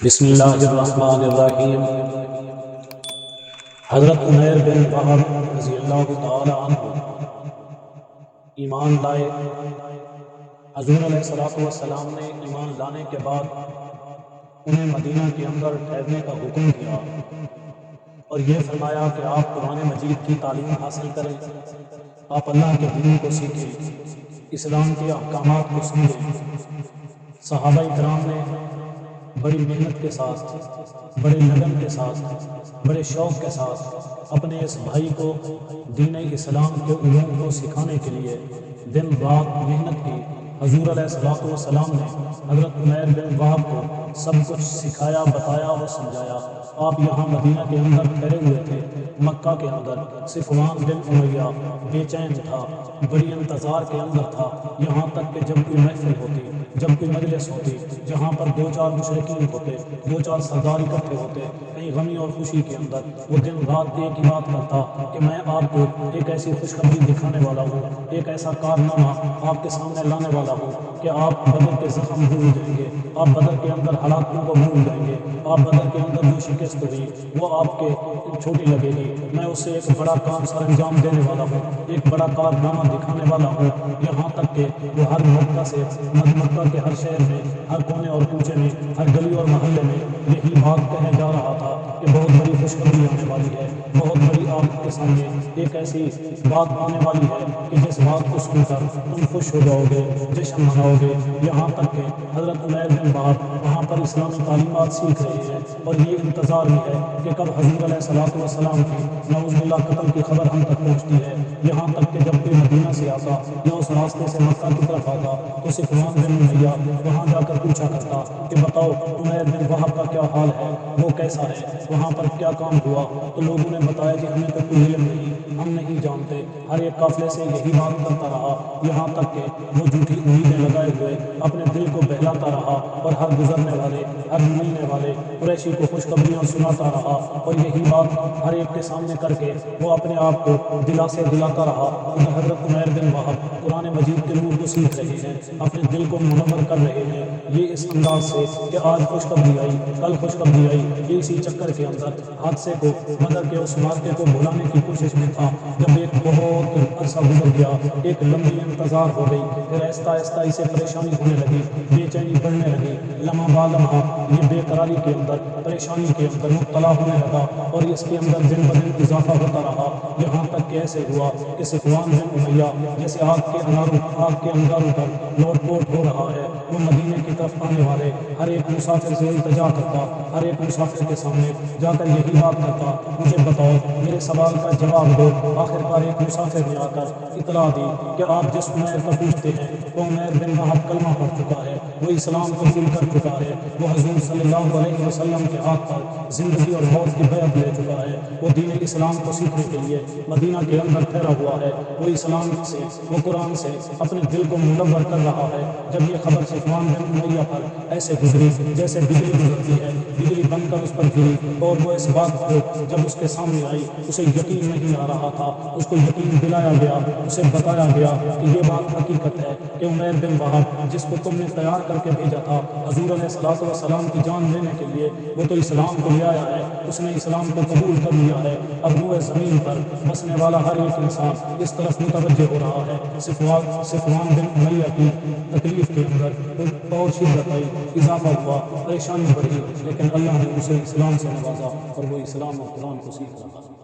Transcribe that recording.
بسم اللہ الرحمن الرحیم۔ حضرت عمیر بن وہب رضی اللہ تعالی عنہ ایمان لائے۔ حضور علیہ السلام نے ایمان لانے کے بعد انہیں مدینہ کے اندر ٹھہرنے کا حکم دیا اور یہ فرمایا کہ آپ قرآن مجید کی تعلیم حاصل کریں، آپ اللہ کے دین کو سیکھیں، اسلام کے احکامات کو سمجھیں۔ صحابہ کرام نے بڑی محنت کے ساتھ، بڑے لگن کے ساتھ، بڑے شوق کے ساتھ اپنے اس بھائی کو دین اسلام کے علوم کو سکھانے کے لیے دن رات محنت کی۔ حضور علیہ السلام نے حضرت عمیر بن وہب کو سب کچھ سکھایا، بتایا اور سمجھایا۔ آپ یہاں مدینہ کے اندر ٹھہرے ہوئے تھے۔ مکہ کے اندر صفوان بن امیہ بے چین تھا، بڑی انتظار کے اندر تھا، یہاں تک کہ جب کوئی محفل ہوتی، جب کوئی مجلس ہوتی جہاں پر دو چار مشرکین ہوتے، دو چار سردار اکٹھے ہوتے کہیں غمی اور خوشی کے اندر، وہ دن رات ایک ہی بات کرتا کہ میں آپ کو ایک ایسی خوشخبری دکھانے والا ہوں، ایک ایسا کارنامہ آپ کے سامنے لانے والا ہوں کہ آپ بدر کے زخم بھول جائیں گے، آپ بدر کے اندر ہلاکتوں کو بھول جائیں گے، آپ بدر کے اندر جو شکست ہوئی وہ آپ کے چھوٹی لگے گی۔ میں اسے ایک بڑا کام سر انجام دینے والا ہوں، ایک بڑا کارنامہ دکھانے والا ہوں، یہاں تک کہ وہ ہر مکہ سے مکہ کے ہر شہر میں، ہر کونے اور کوچے میں، ہر گلی اور محلے میں یہی بات کہے جا رہا تھا کہ بہت بڑی خوشخبری آنے والی ہے، بہت بڑی آپ کے سامنے ایک ایسی بات آنے والی ہے کہ جس بات کو سن کر تم خوش ہو جاؤ گے، جشن مناؤ گے۔ یہاں تک کہ حضرت عمیر بن وہب وہاں پر اسلامی تعلیمات سیکھ رہے ہیں اور یہ انتظار بھی ہے کہ کب حضور علیہ السلام کی نعوذ باللہ قتل کی خبر ہم تک پہنچتی ہے۔ یہاں تک کہ جب کوئی مدینہ سے آتا یا اس راستے سے مکہ کی طرف آتا تو صفوان بن امیہ وہاں جا کر پوچھا کرتا کہ بتاؤ عمیر بن وہب کا کیا حال ہے، وہ کیسا ہے، وہاں پر کیا کام ہوا؟ تو لوگوں نے بتایا کہ ہمیں تو کوئی علم نہیں، ہم نہیں جانتے۔ ہر ایک قافلے سے یہی بات کرتا رہا، یہاں تک کہ وہ جھوٹی امیدیں لگائے ہوئے اپنے دل کو بہلاتا رہا اور ہر گزرنے والے، ہر ملنے والے قریشی کو خوشخبریاں سناتا رہا اور یہی بات ہر ایک کے سامنے کر کے وہ اپنے آپ کو دلاسے دلاتا رہا۔ ادھر حضرت عمیر بن وہب قرآن مجید کے نور کو سیکھ رہے ہیں، اپنے دل کو منور کر رہے ہیں، یہ اس انداز سے کہ آج خوشخبری آئی، کل خوشخبری آئی، یہ اسی چکر کے اندر حادثے کو، بدر کے اس واقعے کو بھلانے کی کوشش میں تھا۔ جب ایک بہت عرصہ گزر گیا، ایک لمبی انتظار ہو گئی، پھر آہستہ آہستہ اسے پریشانی ہونے لگی، بے چینی بڑھنے لگی، لمحہ با لمحہ یہ بے قراری کے اندر، پریشانی کے اندر مبتلا ہونے لگا اور اس کے اندر دن بدن اضافہ ہوتا رہا، یہاں تک کہ ایسے ہوا کہ صفوان بن امیہ جیسے آگ کے انگاروں پر لوٹ پوٹ ہو رہا ہے، وہ مدینے کی طرف آنے والے ہر ایک مسافر سے التجا کرتا، ہر ایک مسافر کے سامنے جا کر یہی بات کرتا، مجھے بتاؤ، میرے سوال کا جواب دو۔ آخر کار ایک مسافر نے آ کر اطلاع دی کہ آپ جس عمیر کا پوچھتے ہیں وہ عمیر بن وہب کلمہ پڑھ چکا ہے، وہ اسلام قبول کر چکا ہے، وہ حضور صلی اللہ علیہ وسلم کے ہاتھ پر زندگی اور موت کی بیعت لے چکا ہے، وہ دین اسلام کو سیکھنے کے لیے مدینہ کے اندر ٹھہرا ہوا ہے، وہ اسلام سے، وہ قرآن سے اپنے دل کو منور کر رہا ہے۔ جب یہ خبر صفوان بن امیہ پر ایسے گزری جیسے بجلی گزرتی ہے، بجلی بن کر اس پر گری اور وہ اس بات کو جب اس کے سامنے آئی اسے یقین نہیں آ رہا تھا، اس کو یقین دلایا گیا، اسے بتایا گیا کہ یہ بات حقیقت ہے کہ عمیر بن وہب جس کو تم نے تیار کر کے بھیجا تھا حضور علیہ السلام کی جان لینے کے لیے، وہ تو اسلام کو لے آیا ہے، اس نے اسلام کو قبول کر لیا ہے۔ اب روئے زمین پر بسنے والا ہر ایک انسان اس طرف متوجہ ہو رہا ہے۔ صفوان بن امیہ کی تکلیف کے اندر اور شدت آئی، اضافہ ہوا، پریشانی بڑھی، لیکن اللہ نے اسے اسلام سے نوازا اور وہ اسلام اور قرآن کو سیکھ رہا ہے۔